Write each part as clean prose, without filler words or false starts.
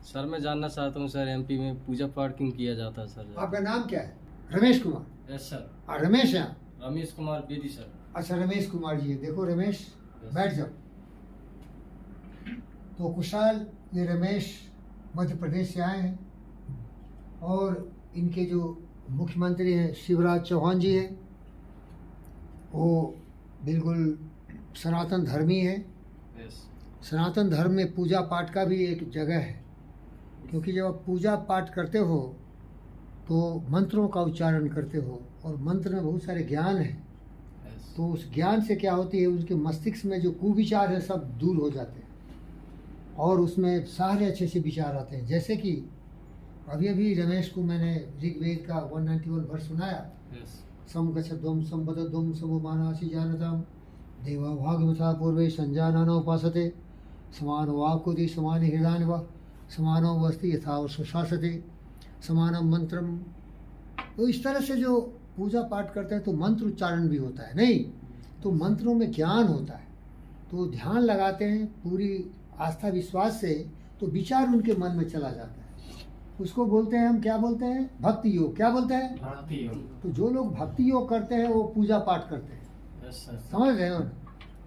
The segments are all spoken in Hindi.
सर मैं जानना चाहता हूँ सर, एमपी में पूजा पाठ क्यों किया जाता है सर? आपका नाम क्या है? रमेश कुमार। Yes sir. रमेश है? रमेश कुमार बेदी सर। अच्छा, रमेश कुमार जी है। देखो रमेश, यस। बैठ जाओ। तो कुशाल, ये रमेश मध्य प्रदेश से आए हैं और इनके जो मुख्यमंत्री हैं शिवराज चौहान जी हैं, वो बिल्कुल सनातन धर्मी है। यस। सनातन धर्म में पूजा पाठ का भी एक जगह है, क्योंकि जब आप पूजा पाठ करते हो तो मंत्रों का उच्चारण करते हो और मंत्र में बहुत सारे ज्ञान है। यस। तो उस ज्ञान से क्या होती है, उसके मस्तिष्क में जो कुविचार है सब दूर हो जाते हैं और उसमें सारे अच्छे से विचार आते हैं। जैसे कि अभी अभी रमेश को मैंने ऋग्वेद का 191 वर्ष सुनाया। यस। समगच्छध्वं संपदध्वं सममानासि जानतां देवा भागमथा पूर्वे संजानन उपासते समानो वाक्कुति समानि हृदानि वा समानो वस्ति यथा सुशासते समानम मंत्रम। तो इस तरह से जो पूजा पाठ करते हैं तो मंत्र उच्चारण भी होता है, नहीं तो मंत्रों में ज्ञान होता है। तो ध्यान लगाते हैं पूरी आस्था विश्वास से, तो विचार उनके मन में चला जाता है। उसको बोलते हैं, हम क्या बोलते हैं, भक्ति योग। क्या बोलते हैं? भक्ति योग। तो जो लोग भक्ति योग करते हैं वो पूजा पाठ करते हैं। Yes sir. समझ रहे हो ना?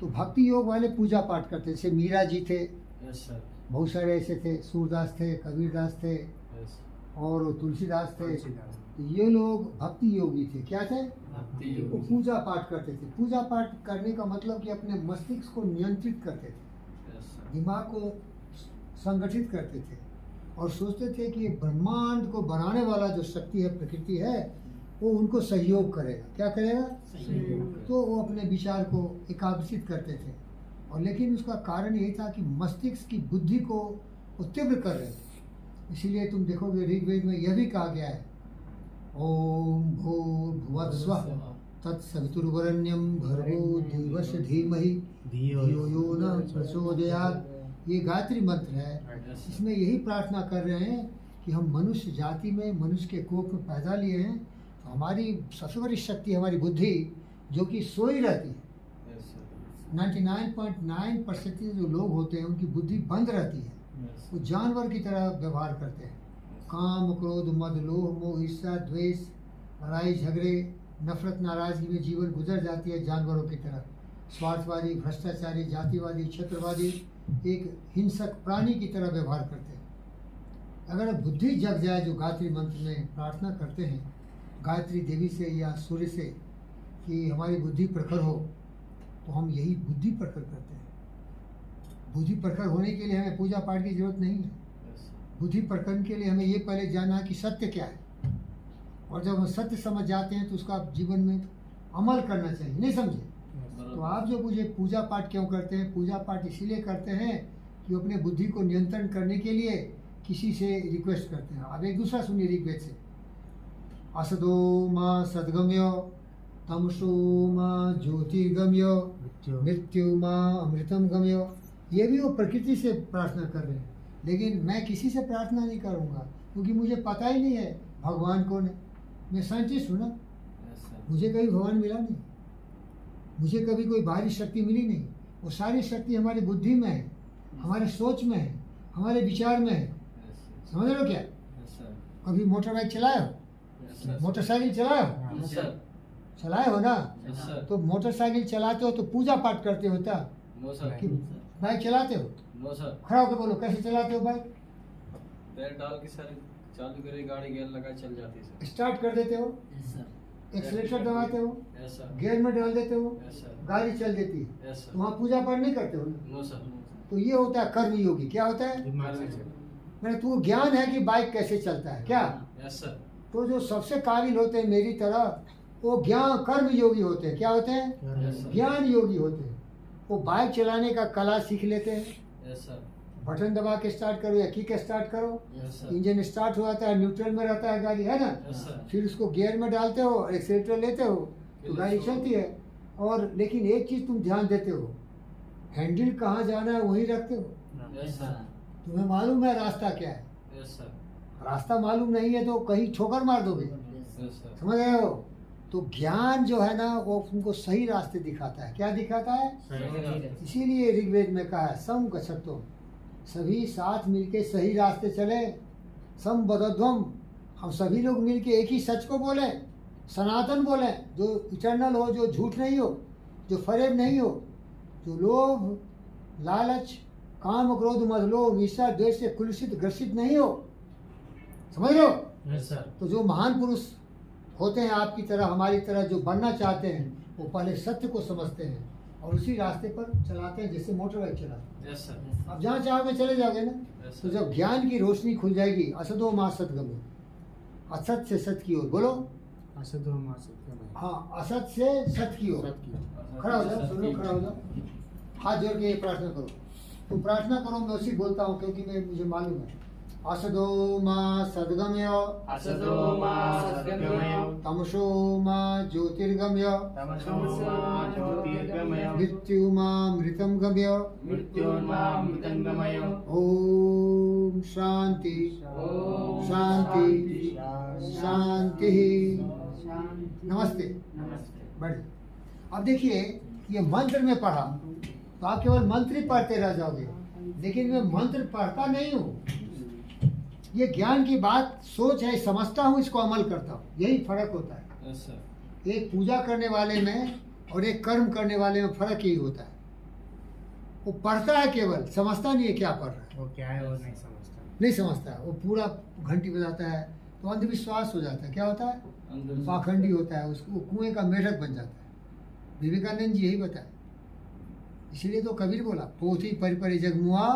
तो भक्ति योग वाले पूजा पाठ करते हैं। जैसे मीरा जी थे, यस सर। बहुत सारे ऐसे थे, सूरदास थे, कबीरदास थे यस। और तुलसीदास थे। तो ये लोग भक्ति योगी थे। क्या थे? भक्ति वो योग। पूजा पाठ करते थे। पूजा पाठ करने का मतलब कि अपने मस्तिष्क को नियंत्रित करते थे, यस सर। दिमाग को संगठित करते थे और सोचते थे कि ये ब्रह्मांड को बनाने वाला जो शक्ति है, प्रकृति है, वो उनको सहयोग करेगा। क्या करेगा? तो वो अपने विचार को एकाग्रचित करते थे। और लेकिन उसका कारण यही था कि मस्तिष्क की बुद्धि को वो तीव्र कर रहे थे। इसीलिए तुम देखोगे ऋग्वेद में यह भी कहा गया है, ओम भूर्भुवस्वः तत्सवितुर्वरेण्यं भर्गो देवस्य धीमहि धियो यो न प्रचोदयात्। ये गायत्री मंत्र है। यस इसमें यही प्रार्थना कर रहे हैं कि हम मनुष्य जाति में, मनुष्य के कोख में पैदा लिए हैं, तो हमारी सबसे बड़ी शक्ति हमारी बुद्धि, जो कि सोई रहती है। Yes sir. 99.9% जो लोग होते हैं उनकी बुद्धि बंद रहती है, यस। वो जानवर की तरह व्यवहार करते हैं। काम, क्रोध, मद, लोभ, मोह, ईर्ष्या, द्वेष, लड़ाई झगड़े, नफरत, नाराजगी में जीवन गुजर जाती है जानवरों की तरह। स्वार्थवादी, भ्रष्टाचारी, जातिवादी, क्षेत्रवादी, एक हिंसक प्राणी की तरह व्यवहार करते हैं। अगर बुद्धि जग जाए, जो गायत्री मंत्र में प्रार्थना करते हैं गायत्री देवी से या सूर्य से कि हमारी बुद्धि प्रखर हो, तो हम यही बुद्धि प्रखर करते हैं। बुद्धि प्रखर होने के लिए हमें पूजा पाठ की जरूरत नहीं है। यस। बुद्धि प्रकरण के लिए हमें ये पहले जानना है कि सत्य क्या है, और जब हम सत्य समझ जाते हैं तो उसका जीवन में अमल करना चाहिए। नहीं समझे? तो आप जो मुझे पूजा पाठ क्यों करते हैं? पूजा पाठ इसीलिए करते हैं कि अपने बुद्धि को नियंत्रण करने के लिए किसी से रिक्वेस्ट करते हैं। अब एक दूसरा सुनिए ऋग्वेद से, असदो माँ सद्गम्य तमसो माँ ज्योतिर्गम्य मृत्यु माँ अमृतम गम्य। ये भी वो प्रकृति से प्रार्थना कर रहे हैं, लेकिन मैं किसी से प्रार्थना नहीं करूँगा क्योंकि मुझे पता ही नहीं है भगवान कौन है। मैं साइंटिस्ट हूँ ना, यस सर। मुझे कभी भगवान मिला नहीं, मुझे कभी कोई बाहरी शक्ति मिली नहीं। वो सारी शक्ति हमारी बुद्धि में है, हमारे सोच में है, हमारे विचार में है। यस समझ रहे हो क्या? Yes sir. कभी मोटर बाइक चलाए हो? Yes sir. मोटरसाइकिल चलाए हो? Yes sir. चलाए हो ना? Yes sir. तो मोटरसाइकिल चलाते हो तो पूजा पाठ करते हो क्या? No sir. कि बाइक चलाते हो? No sir. खड़ा होकर बोलो, कैसे चलाते हो बाइक? पैर डाल के सर चालू करे, गाड़ी गियर लगा चल जाती है सर। स्टार्ट कर देते हो, यस सर। एक्सीलेटर दबाते हो, यस सर। गियर में डाल देते हो, यस सर। गाड़ी चल देती है। यस तो सर। वहाँ पूजा पाठ नहीं करते हो ना? No sir. तो ये होता है कर्म योगी। क्या होता है? मैंने तुमको ज्ञान है कि बाइक कैसे चलता है। क्या? Yes sir. तो जो सबसे काबिल होते हैं मेरी तरह, वो ज्ञान कर्म योगी होते हैं। क्या होते हैं? Yes sir. ज्ञान योगी होते हैं। वो बाइक चलाने का कला सीख लेते हैं। Yes sir. बटन दबा के स्टार्ट करो या किक स्टार्ट करो, यस सर। इंजन स्टार्ट हो जाता है, न्यूट्रल में रहता है गाड़ी, है ना? Yes sir. फिर उसको गियर में डालते हो और एक्सीलेटर लेते हो तो गाड़ी चलती है। और लेकिन एक चीज़ तुम ध्यान देते हो, हैंडल कहाँ जाना है वहीं रखते हो। Yes sir. तुम्हें मालूम है रास्ता क्या है? Yes sir. रास्ता मालूम नहीं है तो कहीं ठोकर मार दोगे। Yes sir. समझ रहे हो? तो ज्ञान जो है ना वो तुमको सही रास्ते दिखाता है। क्या दिखाता है? सही। इसीलिए ऋग्वेद में कहा है सम गच्छतो, सभी साथ मिलके सही रास्ते चले, समबद्धध्वम, हम सभी लोग मिलके एक ही सच को बोले, सनातन बोले, जो इटर्नल हो, जो झूठ नहीं हो, जो फरेब नहीं हो, जो लोभ लालच काम क्रोध मद लोभ ईर्ष्या द्वेष से कुलुषित ग्रसित नहीं हो, समझ लो। Yes sir. तो जो महान पुरुष होते हैं आपकी तरह हमारी तरह, जो बनना चाहते हैं, वो पहले सत्य को समझते हैं और उसी रास्ते पर चलाते हैं, जैसे मोटर बाइक चलाते हैं। Yes sir. अब जहाँ चाहोगे चले जाओगे ना। यस तो सर। जब ज्ञान की रोशनी खुल जाएगी, असदो माँ सतगमय, असत से सत की ओर, बोलो। असतो मा सत्यमय। हाँ, असत से सत की ओर। खड़ा हो जाओ, सुनो, खड़ा हो जाओ, हाथ जोड़ के ये प्रार्थना करो। तुम प्रार्थना करो, मैं उसी बोलता हूँ क्योंकि मुझे मालूम है। असदो माँ सद्गमय, असतो मा सत्यमय। तमसो माँ ज्योतिर्गमय, तमसो मा ज्योतिर्गमय। मृत्यु माँ मृतम गमय। मृत्योर्मा मृतंगमय। ओम शांति ओम शांति शांति। नमस्ते। नमस्ते। बढ़िया। अब देखिए, ये मंत्र में पढ़ा तो आप केवल मंत्र ही पढ़ते रह जाओगे, लेकिन मैं मंत्र पढ़ता नहीं हूँ। ये ज्ञान की बात सोच है, समझता हूँ, इसको अमल करता हूँ, यही फर्क होता है। Yes sir. एक पूजा करने वाले में और एक कर्म करने वाले में फर्क यही होता है। वो पढ़ता है केवल, समझता नहीं है क्या पढ़ रहा है, वो क्या है वो नहीं समझता। नहीं समझता है। वो पूरा घंटी बजाता है तो अंधविश्वास हो जाता है। क्या होता है? अंदर पाखंडी होता है, उसको कुएं का मेढक बन जाता है। विवेकानंद जी यही बताए, इसलिए तो कबीर बोला, पोथी परिपरि जगमुआ,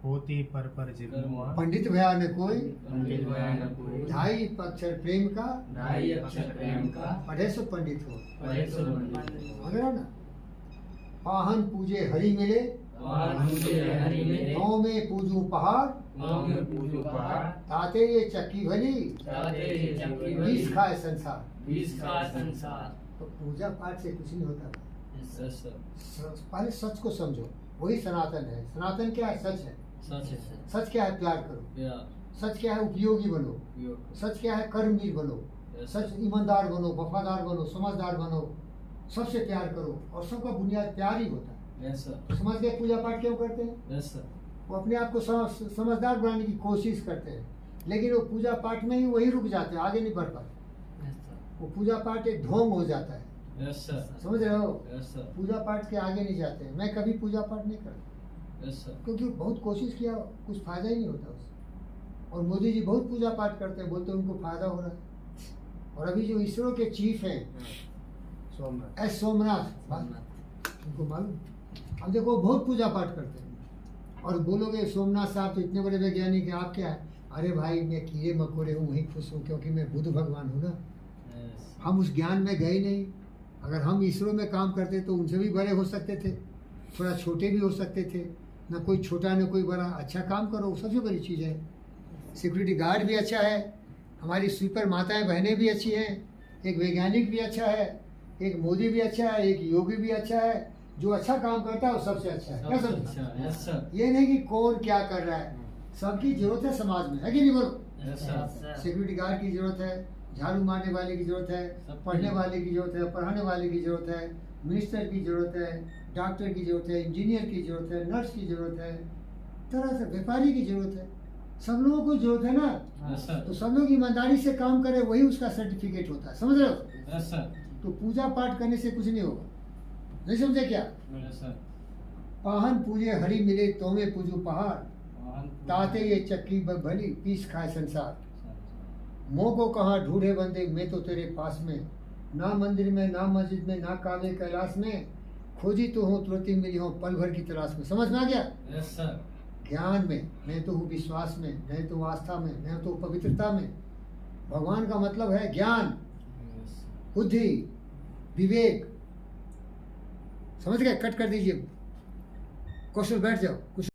होती पर जिगमुआ। पंडित भया न कोई, पंडित भया न कोई। ढाई अक्षर प्रेम का, ढाई अक्षर प्रेम का। पढ़े सो पंडित हो। पढ़े सो पंडित हो। समझ रहे हो ना? पाहन पूजे हरि मिले, वाहन पूजे हरि मिले। गाँव में पूजू पहाड़, गाँव में पूजो पहाड़। ताते ये चक्की भली, ताते ये चक्की भली। बीस खाए संसार। बीस का संसार। तो पूजा पाठ से कुछ नहीं होता। Yes sir. पहले सच को समझो, वही सनातन है। सनातन क्या है? सच है। सच है। सच क्या है? प्यार करो। प्यार। सच क्या है? उपयोगी बनो। योग। सच क्या है? कर्मवीर बनो। यस सच सर। ईमानदार बनो, वफादार बनो, समझदार बनो, सबसे प्यार करो। और सबका बुनियाद प्यार ही होता है। Yes sir. तो समझ गए पूजा पाठ क्यों करते हैं? Yes sir. वो अपने आप को समझदार बनाने की कोशिश करते हैं, लेकिन वो पूजा पाठ में ही वही रुक जाते हैं, आगे नहीं बढ़ पाते। Yes sir. वो पूजा पाठ एक ढोंग हो जाता है। Yes sir. समझ रहे हो? Yes sir. पूजा पाठ के आगे नहीं जाते हैं। मैं कभी पूजा पाठ नहीं करता, यस सर। क्योंकि बहुत कोशिश किया, कुछ फायदा ही नहीं होता उससे। और मोदी जी बहुत पूजा पाठ करते हैं, बोलते हैं उनको फायदा हो रहा है। और अभी जो इसरो के चीफ हैं, सोमनाथ। एस सोमनाथ, उनको मालूम। अब देखो, बहुत पूजा पाठ करते हैं। और बोलोगे सोमनाथ साहब तो इतने बड़े वैज्ञानिक हैं, आप क्या है? अरे भाई, मैं कीड़े मकोड़े हूँ, वहीं खुश हूँ, क्योंकि मैं बुद्ध भगवान हूँ ना। यस। हम उस ज्ञान में गए नहीं। अगर हम इसरो में काम करते तो उनसे भी बड़े हो सकते थे, थोड़ा छोटे भी हो सकते थे। ना कोई छोटा ना कोई बड़ा। अच्छा काम करो, सबसे बड़ी चीज़ है। सिक्योरिटी गार्ड भी अच्छा है, हमारी स्वीपर माताएं बहनें भी अच्छी हैं, एक वैज्ञानिक भी अच्छा है, एक मोदी भी अच्छा है, एक योगी भी अच्छा है। जो अच्छा काम करता है वो सबसे अच्छा है। क्या सबसे समझे? अच्छा। Yes sir. ये नहीं कि कौन क्या कर रहा है, सबकी जरूरत है समाज में, है कि नहीं? बोलो। Yes sir. सिक्योरिटी गार्ड की जरूरत है, झाड़ू मारने वाले की जरूरत है, सबकी। पढ़ने वाले की जरूरत है, पढ़ाने वाले की जरूरत है, मिनिस्टर की जरूरत है, डॉक्टर की जरूरत है, इंजीनियर की जरूरत है, नर्स की जरूरत है, तरह से व्यापारी की जरूरत है। सब लोगों को जरूरत है ना। Yes sir. तो सब लोग ईमानदारी से काम करे, वही उसका सर्टिफिकेट होता है। समझ रहे हो? Yes sir. तो पूजा पाठ करने से कुछ नहीं होगा। नहीं समझे क्या? Yes sir. पाहन पूजे हरि मिले, तो में पूजू पहाड़, ताते ये चक्की भली, पीस खाए संसार। मोह को कहाँ ढूंढे बंदे, मैं तो तेरे पास में, ना मंदिर में, ना मस्जिद में, ना काबे कैलाश में, खोजी तो हूँ तुरंत मिली हूँ पल भर की तलाश में। समझ में आ गया? Yes sir. ज्ञान में मैं तो हूँ, विश्वास में मैं तो, आस्था में मैं तो, पवित्रता में। भगवान का मतलब है ज्ञान, बुद्धि, विवेक। समझ गए? कट कर दीजिए, क्वेश्चन बैठ जाओ। कुछ